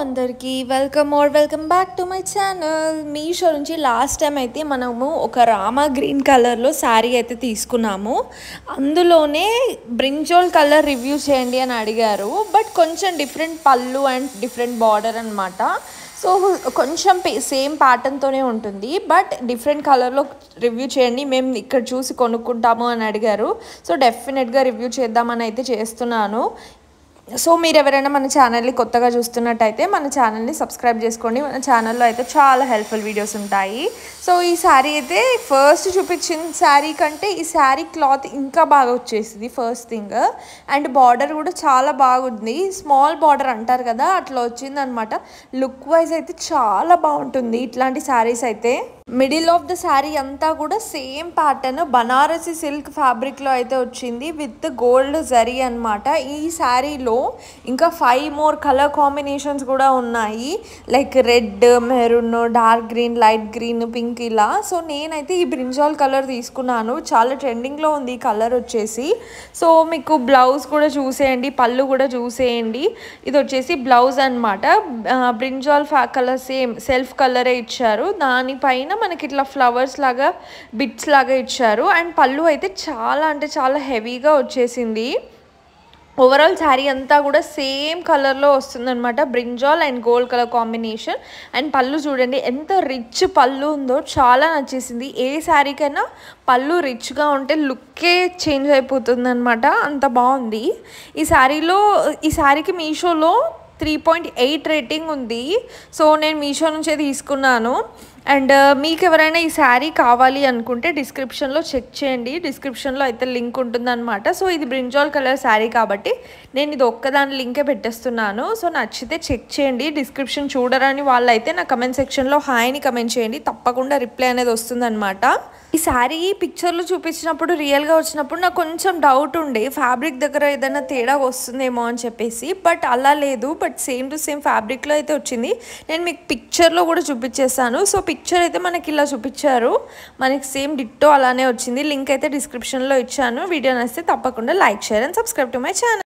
అందరికీ welcome back to my channel. Meesho నుంచి last time అయితే మనము ఒక రామా గ్రీన్ కలర్లో శారీ అయితే తీసుకున్నాము. అందులోనే బ్రింజోల్ కలర్ రివ్యూ చేయండి అని అడిగారు. బట్ కొంచెం డిఫరెంట్ పళ్ళు అండ్ డిఫరెంట్ బార్డర్ అనమాట. సో కొంచెం సేమ్ ప్యాటర్న్తోనే ఉంటుంది, బట్ డిఫరెంట్ కలర్లో రివ్యూ చేయండి, మేము ఇక్కడ చూసి కొనుక్కుంటాము అని అడిగారు. సో డెఫినెట్గా రివ్యూ చేద్దామని అయితే చేస్తున్నాను. సో మీరు ఎవరైనా మన ఛానల్ని కొత్తగా చూస్తున్నట్టయితే మన ఛానల్ని సబ్స్క్రైబ్ చేసుకోండి. మన ఛానల్లో అయితే చాలా హెల్ప్ఫుల్ వీడియోస్ ఉంటాయి. సో ఈ శారీ అయితే ఫస్ట్ చూపించిన శారీ కంటే ఈ శారీ క్లాత్ ఇంకా బాగా వచ్చేసింది ఫస్ట్ థింగ్. అండ్ బార్డర్ కూడా చాలా బాగుంది, స్మాల్ బార్డర్ అంటారు కదా అట్లా వచ్చింది అనమాట. లుక్ వైజ్ అయితే చాలా బాగుంటుంది ఇట్లాంటి శారీస్ అయితే. మిడిల్ ఆఫ్ ద శారీ అంతా కూడా సేమ్ ప్యాటర్న్ బనారసి సిల్క్ ఫ్యాబ్రిక్లో అయితే వచ్చింది విత్ గోల్డ్ జరీ అనమాట. ఈ శారీలో ఇంకా 5 more కలర్ కాంబినేషన్స్ కూడా ఉన్నాయి, like red, maroon, dark green, light green, pink ఇలా. సో నేనైతే ఈ బ్రింజాల్ కలర్ తీసుకున్నాను, చాలా ట్రెండింగ్లో ఉంది ఈ కలర్ వచ్చేసి. సో మీకు బ్లౌజ్ కూడా చూసేయండి, పళ్ళు కూడా చూసేయండి. ఇది వచ్చేసి బ్లౌజ్ అనమాట. బ్రింజాల్ కలర్ సేమ్ సెల్ఫ్ కలరే ఇచ్చారు, దానిపైన మనకి ఇట్లా ఫ్లవర్స్ లాగా బిట్స్ లాగా ఇచ్చారు. అండ్ పళ్ళు అయితే చాలా అంటే చాలా హెవీగా వచ్చేసింది. ఓవరాల్ శారీ అంతా కూడా సేమ్ కలర్లో వస్తుందన్నమాట, brinjal and gold colour combination. And పళ్ళు చూడండి ఎంత రిచ్ పళ్ళు ఉందో, చాలా నచ్చేసింది. ఏ శారీకైనా పళ్ళు రిచ్గా ఉంటే లుక్కే చేంజ్ అయిపోతుంది అనమాట, అంత బాగుంది. ఈ శారీకి మీషోలో 3.8 రేటింగ్ ఉంది. సో నేను మీషో నుంచే తీసుకున్నాను. అండ్ మీకు ఎవరైనా ఈ శారీ కావాలి అనుకుంటే డిస్క్రిప్షన్లో చెక్ చేయండి, డిస్క్రిప్షన్లో అయితే లింక్ ఉంటుందన్నమాట. సో ఇది బ్రింజాల్ కలర్ శారీ కాబట్టి నేను ఇది ఒక్కదాని లింకే పెట్టేస్తున్నాను. సో నచ్చితే చెక్ చేయండి. డిస్క్రిప్షన్ చూడరని వాళ్ళైతే నా కమెంట్ సెక్షన్లో హాయ్ని కమెంట్ చేయండి, తప్పకుండా రిప్లై అనేది వస్తుందన్నమాట. ఈ శారీ పిక్చర్లో చూపించినప్పుడు రియల్గా వచ్చినప్పుడు నాకు కొంచెం డౌట్ ఉండే, ఫ్యాబ్రిక్ దగ్గర ఏదైనా తేడా వస్తుందేమో అని చెప్పేసి. బట్ అలా లేదు, బట్ సేమ్ టు సేమ్ ఫ్యాబ్రిక్లో అయితే వచ్చింది. నేను మీకు పిక్చర్లో కూడా చూపించేస్తాను. సో పిక్చర్ అయితే మనకి ఇలా చూపించారు, మనకి సేమ్ డిట్టో అలానే వచ్చింది. లింక్ అయితే డిస్క్రిప్షన్లో ఇచ్చాను. వీడియో నచ్చితే తప్పకుండా like, share and subscribe to my channel.